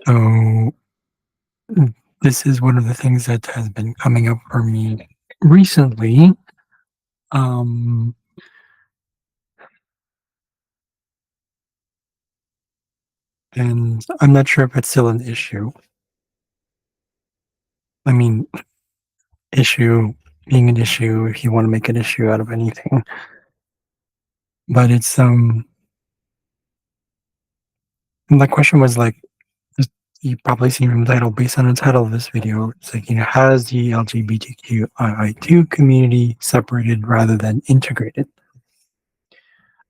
So this is one of the things that has been coming up for me recently. Um, and I'm not sure if it's still an issue. I mean, issue being an issue, if you want to make an issue out of anything. But my question was like, just- you probably seen from the title, based on the title of this video, it's like, has the LGBTQII2 community separated rather than integrated?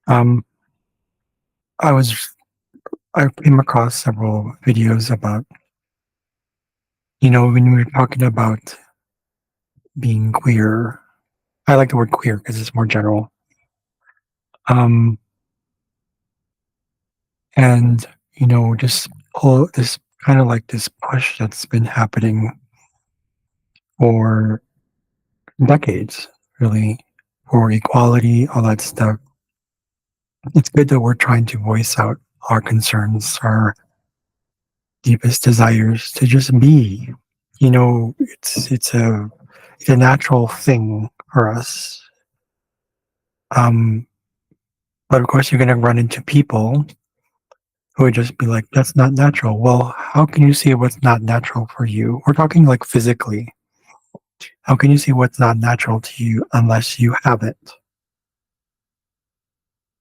Um, I was I came across several videos about, when we were talking about being queer. I like the word queer because it's more general. Um, and just pull this kind of like this push that's been happening for decades, really, for equality, all that stuff. It's good that we're trying to voice out our concerns, our deepest desires to just be. It's a natural thing for us. Um, but of course, you're going to run into people who would just be like, "That's not natural." Well, how can you see what's not natural for you? We're talking like physically. How can you see what's not natural to you unless you have it,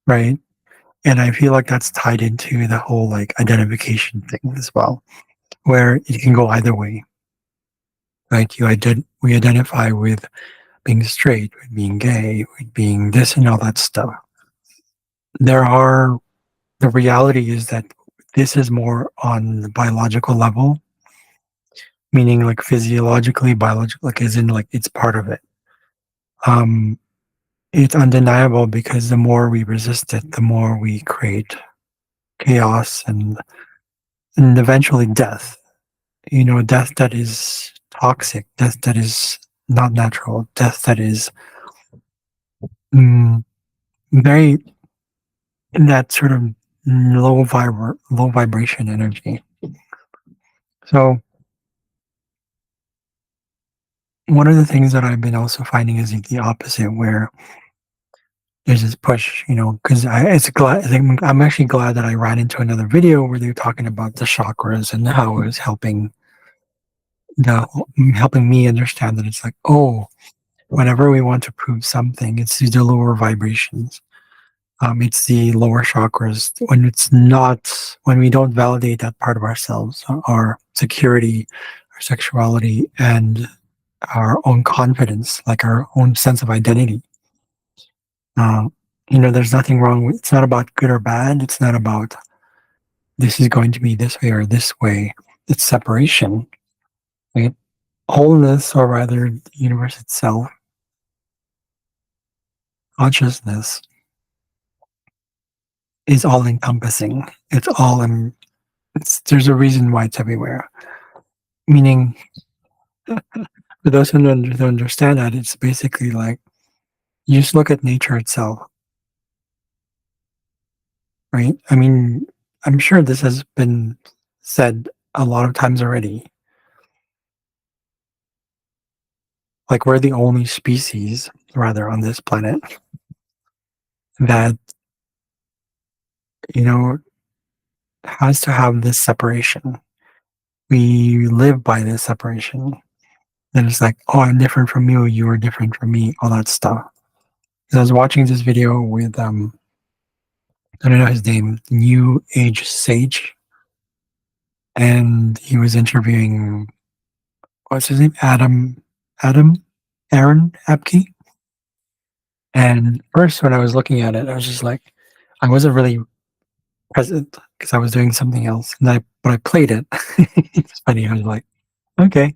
right? And I feel like that's tied into the whole like identification thing as well, where it can go either way, right? We identify with being straight, with being gay, with being this and all that stuff. There are The reality is that this is more on the biological level, meaning like physiologically, biological, like as in like it's part of it. Um, it's undeniable because the more we resist it, the more we create chaos and eventually death. Death that is toxic, death that is not natural, death that is mm, very in that sort of low vibration energy. So one of the things that I've been also finding is the opposite, where there's this push, because I'm actually glad that I ran into another video where they were talking about the chakras and how it was the helping me understand that it's like, oh, whenever we want to prove something, it's the lower vibrations. It's the lower chakras when we don't validate that part of ourselves, our security, our sexuality, and our own confidence, like our own sense of identity. Uh, there's nothing wrong with it's not about good or bad. It's not about this is going to be this way or this way. It's separation, right? Wholeness, or rather, the universe itself, consciousness, is all encompassing. There's a reason why it's everywhere. Meaning, for those who don't understand that, it's basically like you just look at nature itself, right? I mean, I'm sure this has been said a lot of times already. Like we're the only species, rather, on this planet that you know has to have this separation. We live by this separation. And it's like, oh, I'm different from you. You are different from me. All that stuff. 'Cause I was watching this video with I don't know his name, New Age Sage, and he was interviewing what's his name, Adam, Aaron Apke. And first, when I was looking at it, I was just like, I wasn't really present because I was doing something else. And when I played it, it's funny. I was like, okay,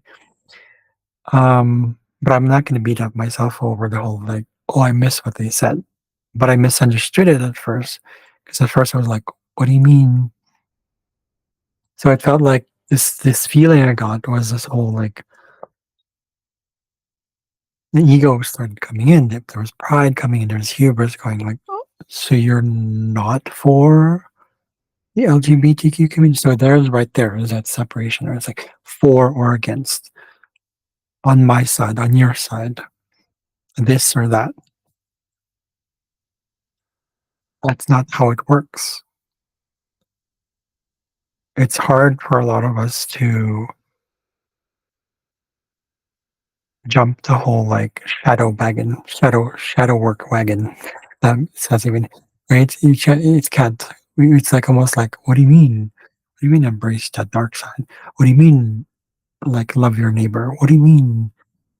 but I'm not going to beat up myself over the whole like, oh, I missed what they said. But I misunderstood it at first because at first I was like, what do you mean? So it felt like this feeling I got was this whole like the ego started coming in. There was pride coming in. There was hubris going like, oh, so you're not for? the LGBTQ community. So there's right there is that separation, or it's like for or against, on my side, on your side, this or that. That's not how it works. It's hard for a lot of us to jump the whole like shadow work wagon. That says even right. It's can't. It's like almost like, what do you mean? What do you mean embrace that dark side? What do you mean like love your neighbor? What do you mean?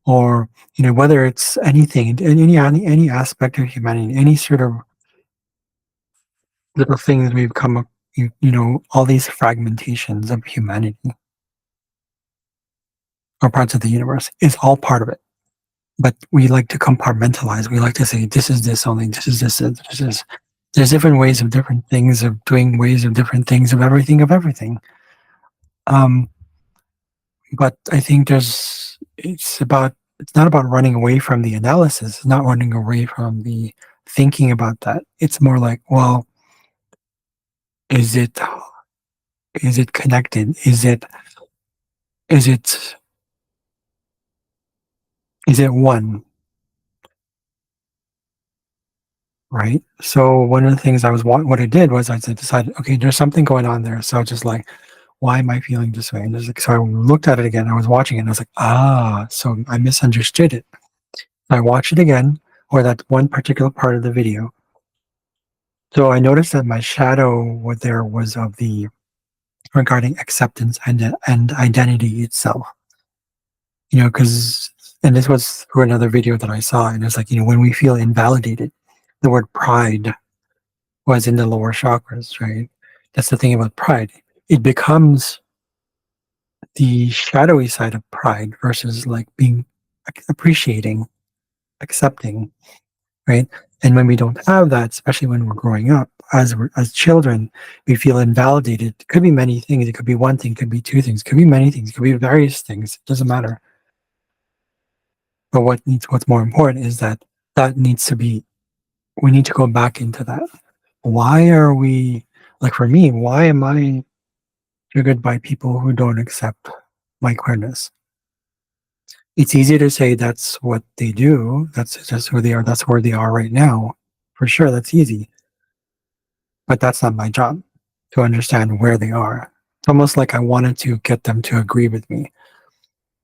Or whether it's anything, any aspect of humanity, any sort of little things we've come up, all these fragmentations of humanity or parts of the universe is all part of it. But we like to compartmentalize. We like to say, this is this only, this is this, this is. There's different ways of different things, of doing ways of different things, of everything, of everything. Um, but I think it's not about running away from the analysis, it's not running away from the thinking about that. It's more like, well, is it connected? Is it one, right? So one of the things what I did was I decided, okay, there's something going on there. So just like, why am I feeling this way? And just like, so I looked at it again. I was watching it, and I was like, so I misunderstood it. I watched it again, or that one particular part of the video. So I noticed that my shadow was of the regarding acceptance and identity itself. Because and this was through another video that I saw, and it's like, when we feel invalidated, the word pride was in the lower chakras, right? That's the thing about pride. It becomes the shadowy side of pride versus like being appreciating, accepting, right? And when we don't have that, especially when we're growing up as children, we feel invalidated. It could be many things. It could be one thing. It could be two things. It could be many things. It could be various things. It doesn't matter. But what's more important is that needs to be. We need to go back into that. Why are we like for me? Why am I triggered by people who don't accept my queerness? It's easy to say that's what they do. That's just who they are. That's where they are right now. For sure, that's easy. But that's not my job to understand where they are. It's almost like I wanted to get them to agree with me.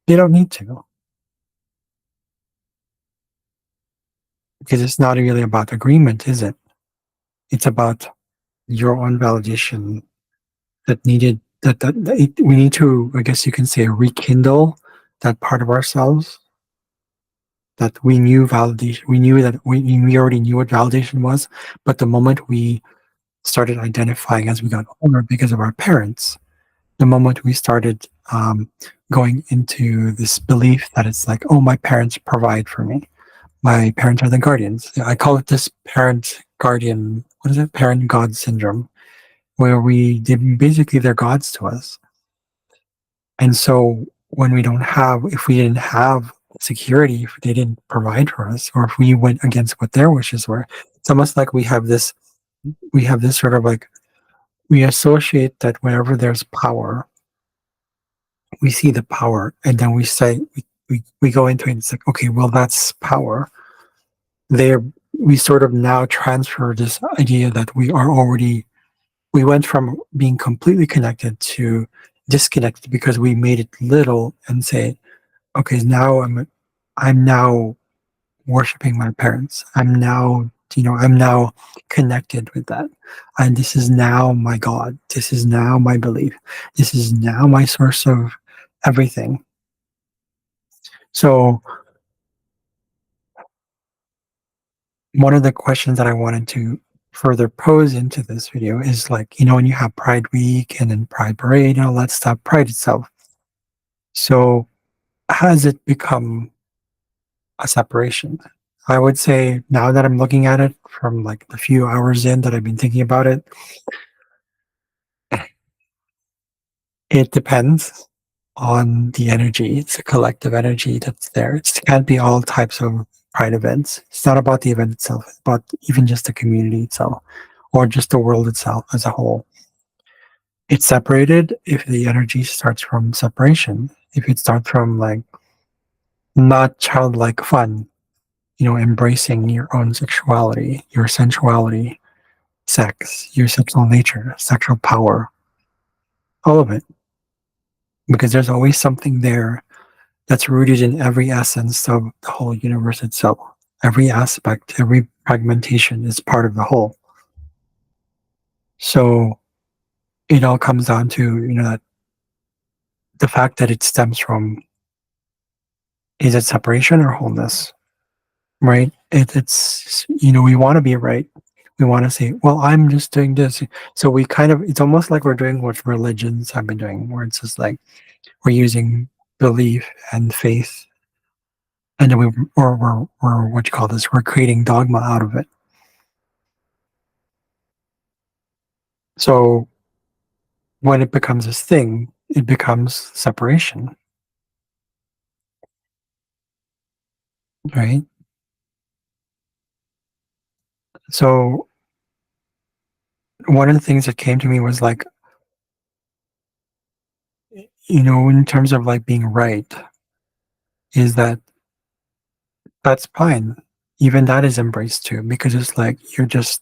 They don't need to, because it's not really about agreement, is it? It's about your own validation we need to, I guess you can say, rekindle that part of ourselves that we knew validation. We knew that we already knew what validation was, but the moment we started identifying as we got older because of our parents, the moment we started going into this belief that it's like, oh, my parents provide for me. My parents are the guardians. I call it this parent guardian, what is it? Parent God syndrome, where basically they're gods to us. And so when if we didn't have security, if they didn't provide for us, or if we went against what their wishes were, it's almost like we have this sort of like, we associate that whenever there's power, we see the power, and then we say we go into it and it's like, okay, well, that's power. There we sort of now transfer this idea that we went from being completely connected to disconnected because we made it little and say, okay, now I'm now worshiping my parents. I'm now connected with that. And this is now my God. This is now my belief. This is now my source of everything. So one of the questions that I wanted to further pose into this video is like, when you have Pride Week and then Pride Parade and all that stuff, Pride itself. So has it become a separation? I would say now that I'm looking at it from like the few hours in that I've been thinking about it, it depends on the energy. It's a collective energy that's there. It can't be all types of pride events. It's not about the event itself, it's about even just the community itself or just the world itself as a whole. It's separated if the energy starts from separation. If it starts from like not childlike fun, embracing your own sexuality, your sensuality, sex, your sexual nature, sexual power, all of it. Because there's always something there that's rooted in every essence of the whole universe itself. Every aspect, every fragmentation is part of the whole. So it all comes down to, that the fact that it stems from, is it separation or wholeness? Right? It's we want to be right. We want to say, well, I'm just doing this. So we kind of, it's almost like we're doing what religions have been doing, where it's just like we're using belief and faith, and then we're what you call this? We're creating dogma out of it. So when it becomes this thing, it becomes separation, right? So one of the things that came to me was like, in terms of like being right, is that that's fine. Even that is embraced too, because it's like you're just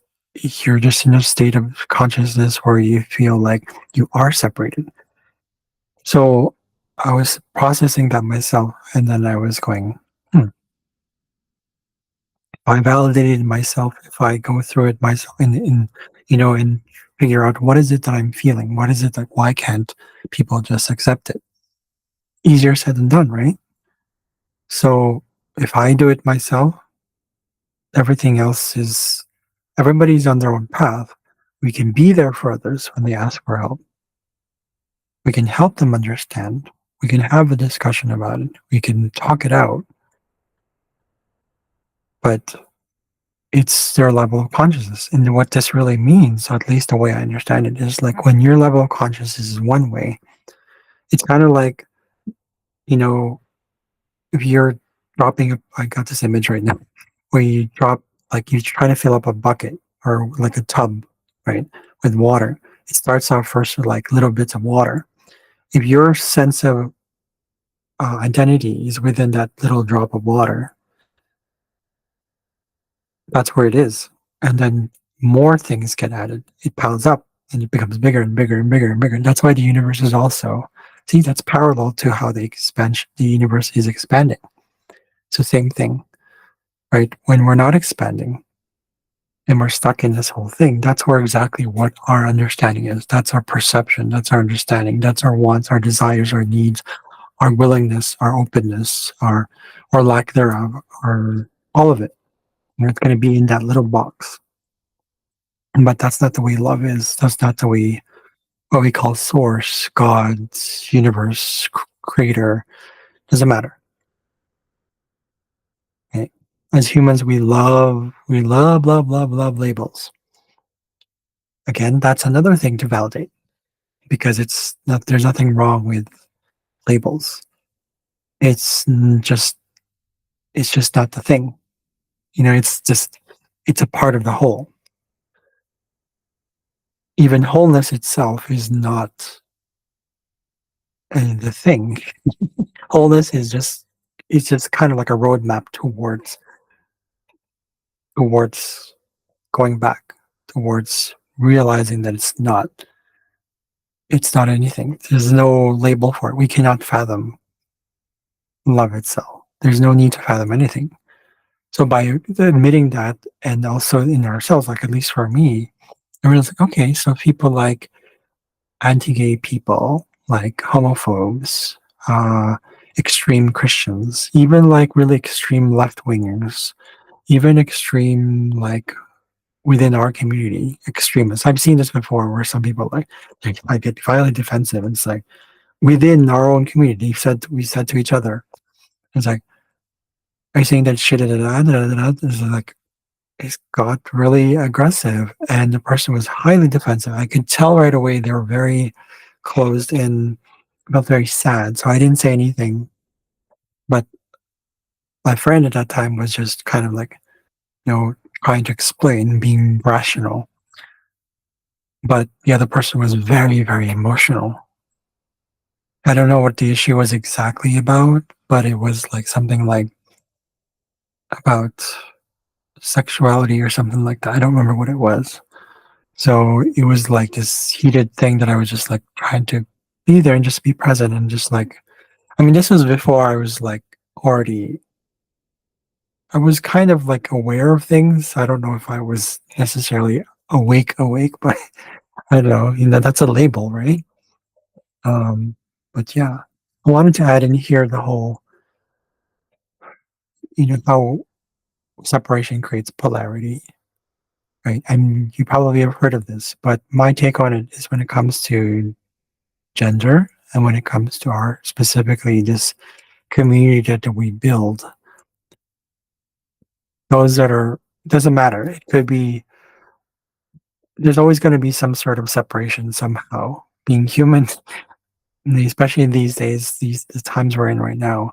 in a state of consciousness where you feel like you are separated. So I was processing that myself, and then I was going, if I validated myself, if I go through it myself, and figure out what is it that I'm feeling, what is it that why can't people just accept it? Easier said than done, right? So if I do it myself, everything else is everybody's on their own path. We can be there for others when they ask for help. We can help them understand. We can have a discussion about it. We can talk it out, but it's their level of consciousness. And what this really means, at least the way I understand it, is like when your level of consciousness is one way, it's kind of like, you know, if you're dropping, I got this image right now, where you drop, like you're trying to fill up a bucket or like a tub, right, with water. It starts off first with like little bits of water. If your sense of identity is within that little drop of water, that's where it is. And then more things get added. It piles up and it becomes bigger and bigger and bigger and bigger. And that's why the universe is also, see, that's parallel to how the universe is expanding. It's the same thing, right? When we're not expanding and we're stuck in this whole thing, that's where exactly what our understanding is. That's our perception. That's our understanding. That's our wants, our desires, our needs, our willingness, our openness, our or lack thereof, or all of it. It's going to be in that little box. But that's not the way love is. That's not the way what we call source, God, universe, creator. Doesn't matter. Okay? As humans, we love labels. Again, that's another thing to validate because it's not. There's nothing wrong with labels. It's just. It's just not the thing. It's just. It's a part of the whole. Even wholeness itself is not the thing. Wholeness is just. It's just kind of like a roadmap towards going back, towards realizing that it's not anything. There's no label for it. We cannot fathom love itself. There's no need to fathom anything. So by admitting that, and also in ourselves, like at least for me, I realized like, okay, so people like anti-gay people, like homophobes, uh, extreme Christians, even like really extreme left wingers, even extreme like within our community, extremists. I've seen this before where some people like I get violently defensive. And it's like within our own community, we said to each other, it's like, are you saying that shit? It's like it got really aggressive, and the person was highly defensive. I could tell right away they were very closed and felt very sad. So I didn't say anything, but my friend at that time was just kind of like, you know, trying to explain, being rational. but the other person was very, very emotional. I don't know what the issue was exactly about, but it was like something like about sexuality or something like that. I don't remember what it was. So it was like this heated thing that I was just like trying to be there and just be present and just like, I mean, this was before I was like already, I was kind of like aware of things. I don't know if I was necessarily awake, but I don't know, that's a label, right? Um, but yeah, I wanted to add in here the whole, how separation creates polarity, right? And you probably have heard of this, but my take on it is when it comes to gender and when it comes to our specifically this community that we build, those that are, doesn't matter. It could be, there's always going to be some sort of separation somehow. Being human, especially in these days, the times we're in right now,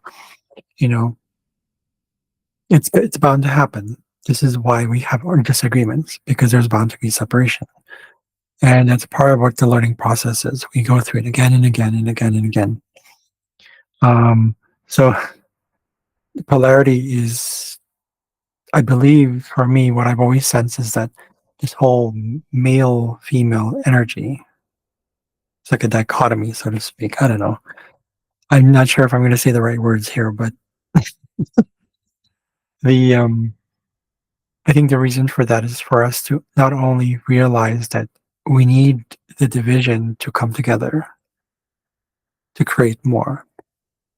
you know, it's bound to happen. This is why we have our disagreements because there's bound to be separation. And that's part of what the learning process is. We go through it again and again and again and again. Um, so polarity is, I believe, for me, what I've always sensed is that this whole male female energy, it's like a dichotomy, so to speak. I don't know. I'm not sure if I'm going to say the right words here, but the I think the reason for that is for us to not only realize that we need the division to come together to create more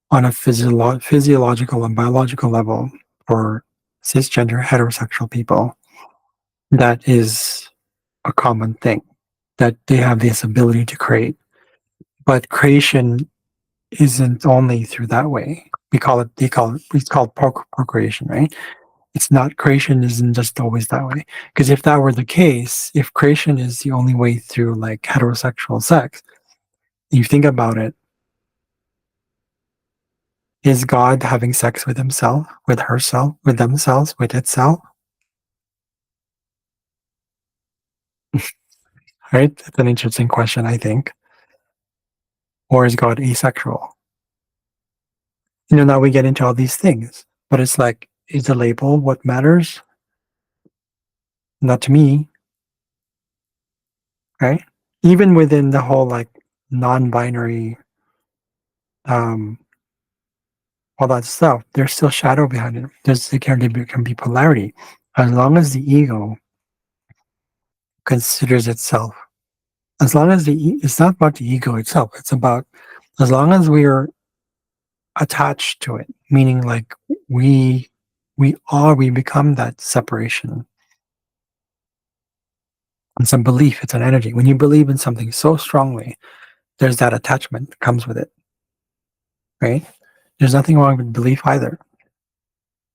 on a physiological and biological level for cisgender heterosexual people. That is a common thing that they have this ability to create. But creation isn't only through that way. It's called procreation, right? It's not, creation isn't just always that way. Because if that were the case, if creation is the only way through like heterosexual sex, you think about it, is God having sex with himself, with herself, with themselves, with itself? Right? It's an interesting question, I think. Or is God asexual? Now we get into all these things, but it's like, is the label what matters? Not to me, right? Even within the whole like non-binary, um, all that stuff, there's still shadow behind it. There can be polarity. As long as the ego considers itself, as long as it's not about the ego itself, it's about, as long as we are attached to it, meaning like we we become that separation. It's a belief, it's an energy. When you believe in something so strongly, there's that attachment that comes with it, right? There's nothing wrong with belief either.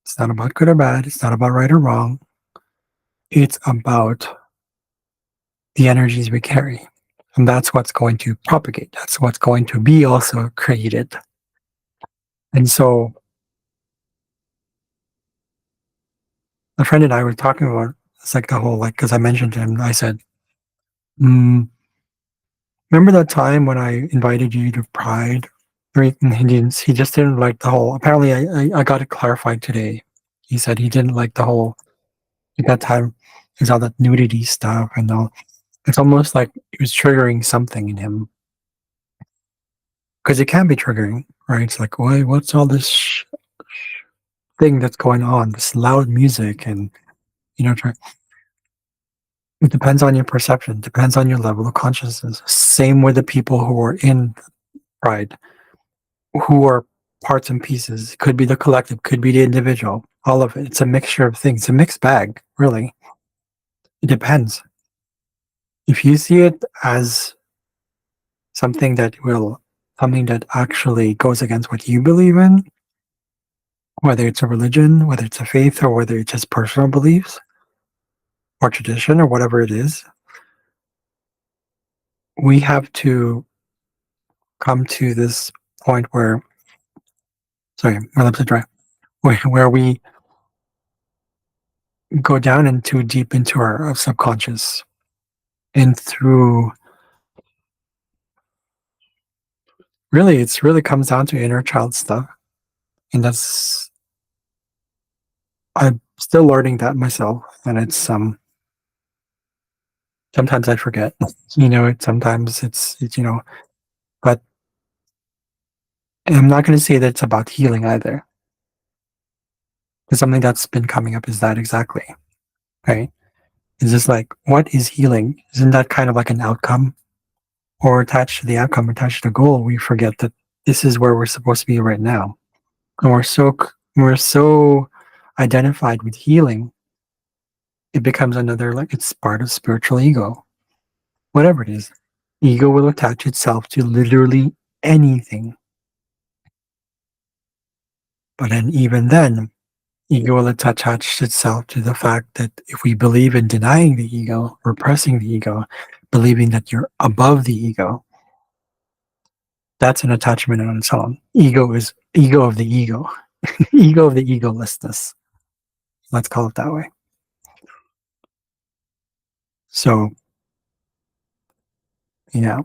It's not about good or bad, it's not about right or wrong. It's about the energies we carry. And that's what's going to propagate. That's what's going to be also created. And so a friend and I were talking about, it's like the whole, like, because I mentioned to him, I said, mm, remember that time when I invited you to Pride? Right? And he just didn't like the whole, apparently I got it clarified today. He said he didn't like the whole, at that time, there's all that nudity stuff and all. It's almost like it was triggering something in him. Because it can be triggering, right? It's like, what's all this thing that's going on, this loud music, and try. It depends on your perception, depends on your level of consciousness. Same with the people who are in pride, who are parts and pieces. Could be the collective, could be the individual. All of it. It's a mixture of things. It's a mixed bag, really. It depends. If you see it as something something that actually goes against what you believe in, whether it's a religion, whether it's a faith, or whether it's just personal beliefs or tradition or whatever it is, we have to come to this point where, sorry, my lips are dry, where we go down and too deep into our subconscious And through really, it's really comes down to inner child stuff. And that's, I'm still learning that myself. And sometimes I forget, sometimes it's, but I'm not going to say that it's about healing either. Because something that's been coming up is that exactly, right? It's just like, what is healing? Isn't that kind of like an outcome or attached to the outcome, attached to the goal? We forget that this is where we're supposed to be right now. And we're so identified with healing, it becomes another, like, it's part of spiritual ego, whatever it is. Ego will attach itself to literally anything. But then, even then, ego will attach itself to the fact that if we believe in denying the ego, repressing the ego, believing that you're above the ego, that's an attachment on its own. Ego is ego of the ego, ego of the egolessness. Let's call it that way. So, yeah.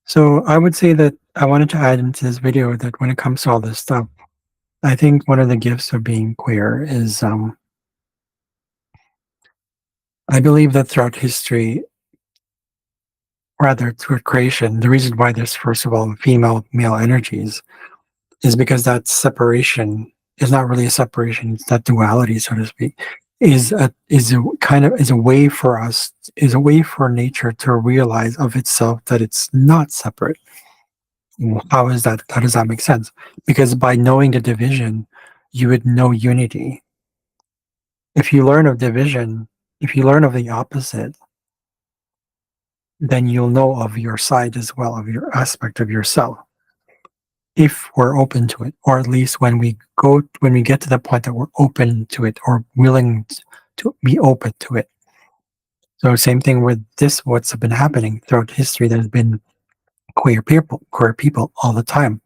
So I would say that I wanted to add into this video that when it comes to all this stuff, I think one of the gifts of being queer is I believe that throughout history, rather through creation, the reason why there's first of all female male energies is because that separation is not really a separation, it's that duality, so to speak, is a way for us, is a way for nature to realize of itself that it's not separate. How is that? How does that make sense? Because by knowing the division, you would know unity. If you learn of division, if you learn of the opposite, then you'll know of your side as well, of your aspect of yourself, if we're open to it, or at least when we get to the point that we're open to it or willing to be open to it. So same thing with this, what's been happening throughout history. There's been queer people all the time,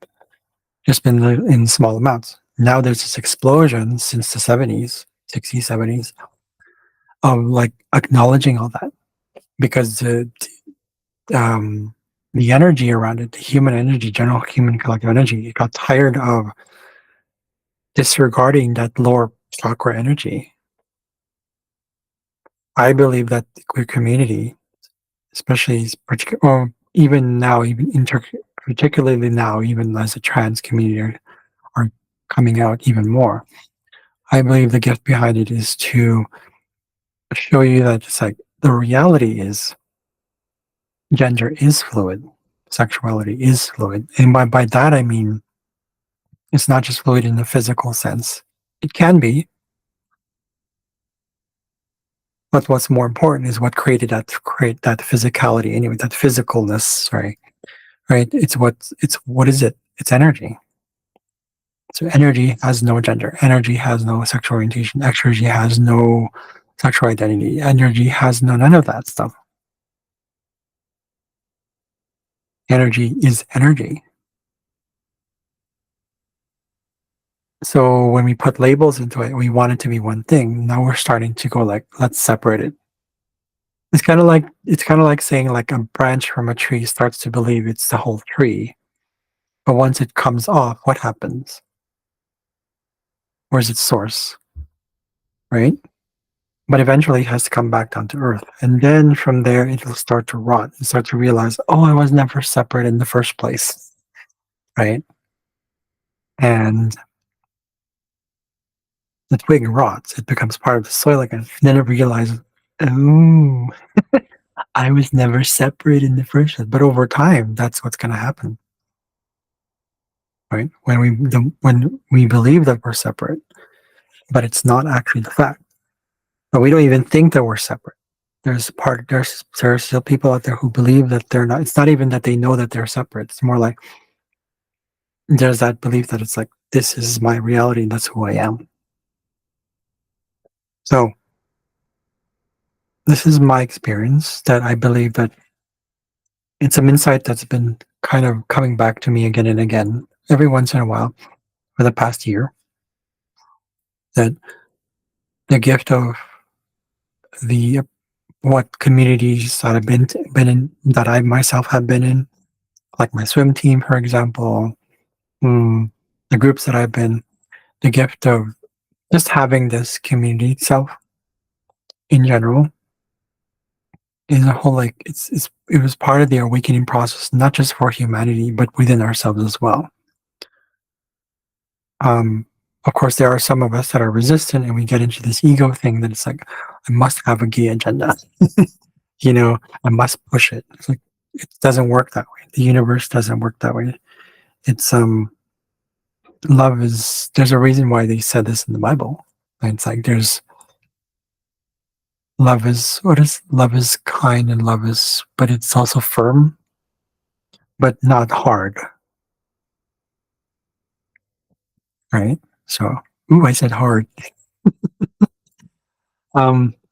just been in small amounts. Now there's this explosion since the 70s, 60s, 70s of like acknowledging all that, because um, the energy around it, the human energy, general human collective energy, it got tired of disregarding that lower chakra energy. I believe that the queer community, especially or even now, particularly now, even as a trans community are coming out even more. I believe the gift behind it is to show you that it's like the reality is gender is fluid, sexuality is fluid, and by that I mean it's not just fluid in the physical sense. It can be, but what's more important is what create that physicality anyway, that physicalness. Sorry, right? What is it? It's energy. So energy has no gender. Energy has no sexual orientation. Energy has no sexual identity. Energy has none of that stuff. Energy is energy. So when we put labels into it, we want it to be one thing. Now we're starting to go like, let's separate it. It's kind of like saying like a branch from a tree starts to believe it's the whole tree, but once it comes off, what happens? Where's its source, right? But eventually it has to come back down to earth, and then from there it'll start to rot and start to realize, oh, I was never separate in the first place, right? And the twig rots; it becomes part of the soil again. And then it realizes, oh, I was never separate in the first place. But over time, that's what's going to happen, right? When we believe that we're separate, but it's not actually the fact. But we don't even think that we're separate. There's still people out there who believe that they're not. It's not even that they know that they're separate. It's more like there's that belief that it's like, this is my reality and that's who I am. So this is my experience, that I believe that it's an insight that's been kind of coming back to me again and again, every once in a while for the past year, that the gift of the what communities that been in, that I myself have been in, like my swim team, for example, the groups that I've been, the gift of just having this community itself in general is a whole like it was part of the awakening process, not just for humanity, but within ourselves as well. Um, of course, there are some of us that are resistant, and we get into this ego thing that it's like, I must have a gay agenda. You know, I must push it. It's like it doesn't work that way. The universe doesn't work that way. It's love is there's a reason why they said this in the Bible. And it's like there's love is kind and love is but it's also firm, but not hard, right? So ooh, I said hard.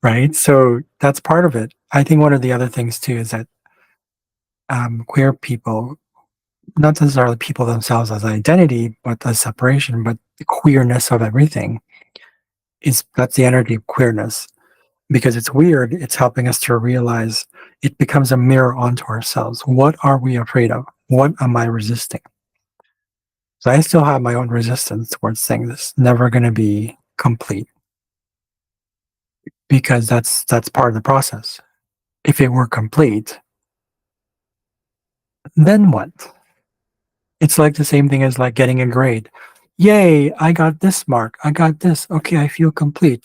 Right. So that's part of it. I think one of the other things too is that queer people, not necessarily people themselves as identity, but as separation, but the queerness of everything is that's the energy of queerness. Because it's weird, it's helping us to realize it becomes a mirror onto ourselves. What are we afraid of? What am I resisting? So I still have my own resistance towards saying this. Never going to be complete because that's part of the process. If it were complete, then what? It's like the same thing as like getting a grade. Yay, I got this mark. I got this. Okay, I feel complete.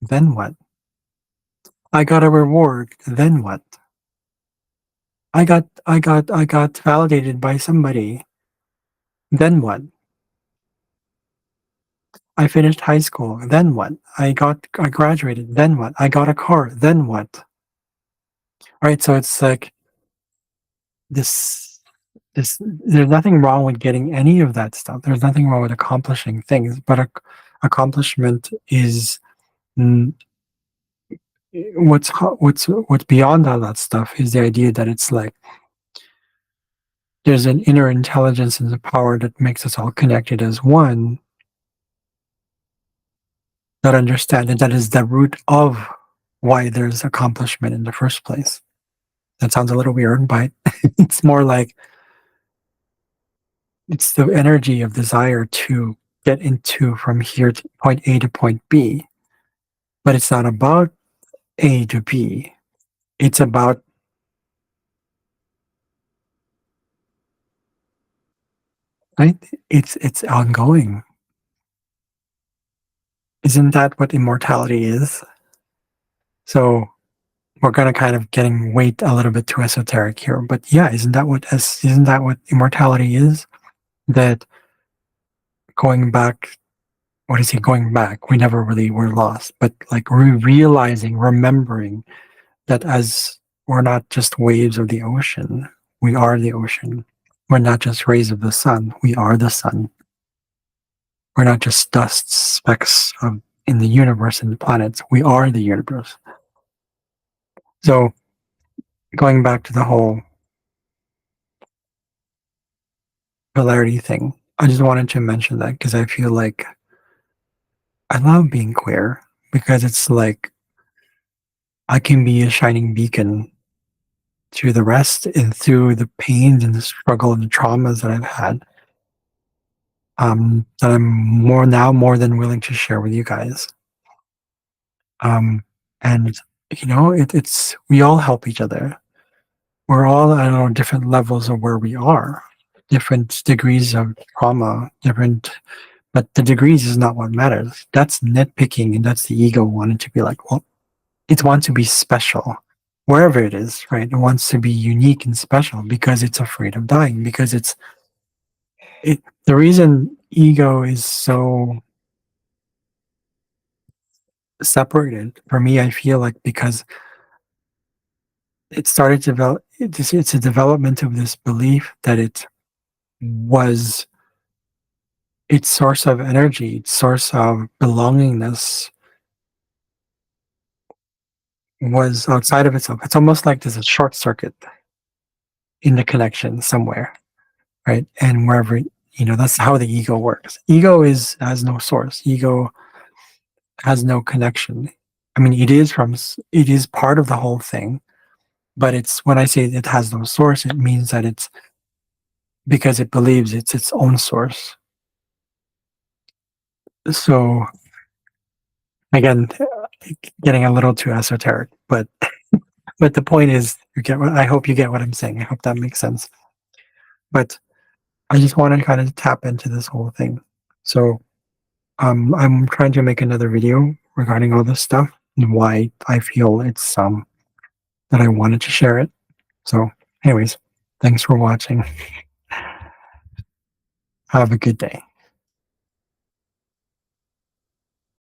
Then what? I got a reward. Then what? I got validated by somebody. Then what? I finished high school. Then what? I graduated. Then what? I got a car. Then what? Right. So it's like this there's nothing wrong with getting any of that stuff. There's nothing wrong with accomplishing things, but accomplishment is mm, what's beyond all that stuff is the idea that it's like there's an inner intelligence and the power that makes us all connected as one that understand and that is the root of why there's accomplishment in the first place. That sounds a little weird, but it's more like it's the energy of desire to get into from here to point A to point B. But it's not about A to B. It's about right? It's ongoing. Isn't that what immortality is? So we're gonna kind of getting way a little bit too esoteric here, but yeah, isn't that what immortality is? That going back what is he going back? We never really were lost, but like realizing, remembering that as we're not just waves of the ocean, we are the ocean. We're not just rays of the sun, we are the sun. We're not just dust specks of, in the universe and the planets, we are the universe. So going back to the whole polarity thing, I just wanted to mention that because I feel like I love being queer because it's like I can be a shining beacon to the rest and through the pains and the struggle and the traumas that I've had, that I'm more than willing to share with you guys. Um, and you know, it's we all help each other. We're all at our different levels of where we are, different degrees of trauma, different. But the degrees is not what matters. That's nitpicking, and that's the ego wanting to be like, well, it wants to be special wherever it is, right? It wants to be unique and special because it's afraid of dying, because the reason ego is so separated for me, I feel like because it started to develop, it's a development of this belief that it was its source of energy, its source of belongingness was outside of itself. It's almost like there's a short circuit in the connection somewhere, right? And wherever, you know, that's how the ego works. Ego has no source. Ego has no connection. I mean, it is part of the whole thing, but it's when I say it has no source, it means that it's because it believes it's its own source. So again, getting a little too esoteric, but the point is, I hope you get what I'm saying. I hope that makes sense. But I just want to kind of tap into this whole thing. So I'm trying to make another video regarding all this stuff and why I feel it's that I wanted to share it. So, anyways, thanks for watching. Have a good day.